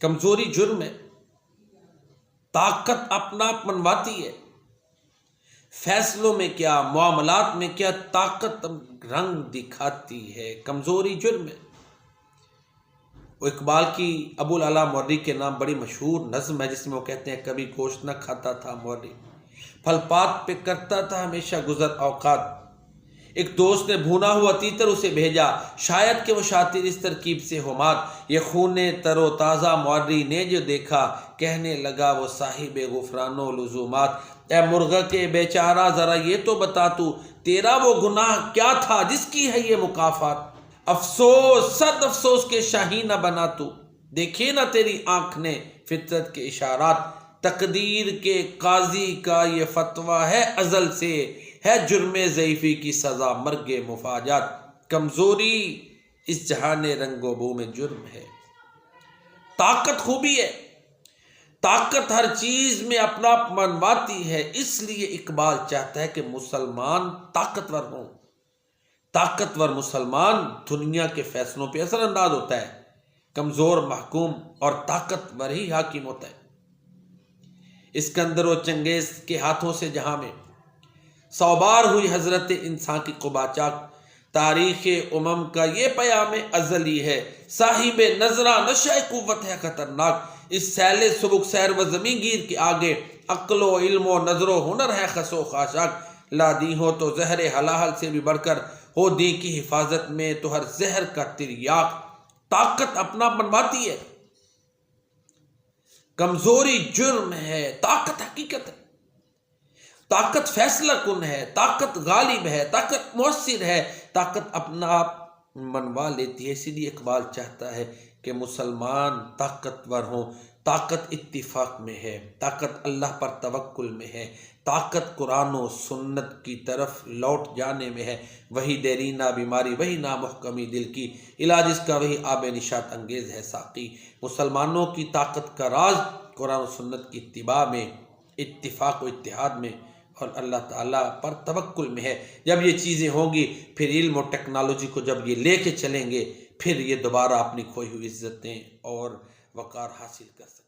کمزوری جرم ہے، طاقت اپنا آپ منواتی ہے، فیصلوں میں کیا، معاملات میں کیا، طاقت رنگ دکھاتی ہے، کمزوری جرم ہے۔ وہ اقبال کی ابو العلا مورری کے نام بڑی مشہور نظم ہے، جس میں وہ کہتے ہیں کبھی گوشت نہ کھاتا تھا مورری، پھل پات پہ کرتا تھا ہمیشہ گزر اوقات، ایک دوست نے بھونا ہوا تیتر اسے بھیجا، شاید کہ وہ شاطر اس ترکیب سے ہو مات، یہ خون تر و تازہ مورری نے جو دیکھا، کہنے لگا وہ صاحب غفران و لزومات، اے مرغا کے بیچارہ ذرا یہ تو بتا تو، تیرا وہ گناہ کیا تھا جس کی ہے یہ مکافات، افسوس صد افسوس کے شاہین نہ بنا تو، دیکھے نہ تیری آنکھ نے فطرت کے اشارات، تقدیر کے قاضی کا یہ فتویٰ ہے ازل سے، ہے جرم ضعیفی کی سزا مرگ مفاجات، کمزوری اس جہان رنگ و بو میں جرم ہے۔ طاقت خوبی ہے، طاقت ہر چیز میں اپنا آپ منواتی ہے، اس لیے اقبال چاہتا ہے کہ مسلمان طاقتور ہوں۔ طاقتور مسلمان دنیا کے فیصلوں پہ اثر انداز ہوتا ہے، کمزور محکوم اور طاقتور ہی حاکم ہوتا ہے۔ اسکندر و چنگیز کے ہاتھوں سے جہاں میں 100 بار ہوئی حضرت انسان کی قباچاک، تاریخ امم کا یہ پیام ازلی ہے، صاحب نظرہ نشہ قوت ہے خطرناک، اس سیل سبک سیر و زمین گیر کے آگے، عقل و علم و نظر و ہنر ہے خس و خاشاک، لا دی ہو تو زہر حلال سے بھی بڑھ کر ہو، دی کی حفاظت میں تو ہر زہر کا تریاق، طاقت اپنا منواتی ہے، کمزوری جرم ہے، طاقت حقیقت ہے، طاقت فیصلہ کن ہے، طاقت غالب ہے، طاقت مؤثر ہے، طاقت اپنا آپ منوا لیتی ہے۔ اسی لیے اقبال چاہتا ہے کہ مسلمان طاقتور ہوں، طاقت اتفاق میں ہے، طاقت اللہ پر توکل میں ہے، طاقت قرآن و سنت کی طرف لوٹ جانے میں ہے، وہی دیرینہ بیماری، وہی نامحکمی دل کی، علاج اس کا وہی آب نشاط انگیز ہے ساقی۔ مسلمانوں کی طاقت کا راز قرآن و سنت کی اتباع میں، اتفاق و اتحاد میں اور اللہ تعالیٰ پر توکل میں ہے۔ جب یہ چیزیں ہوں گی پھر علم و ٹیکنالوجی کو جب یہ لے کے چلیں گے، پھر یہ دوبارہ اپنی کھوئی ہوئی عزتیں اور وقار حاصل کر سکیں۔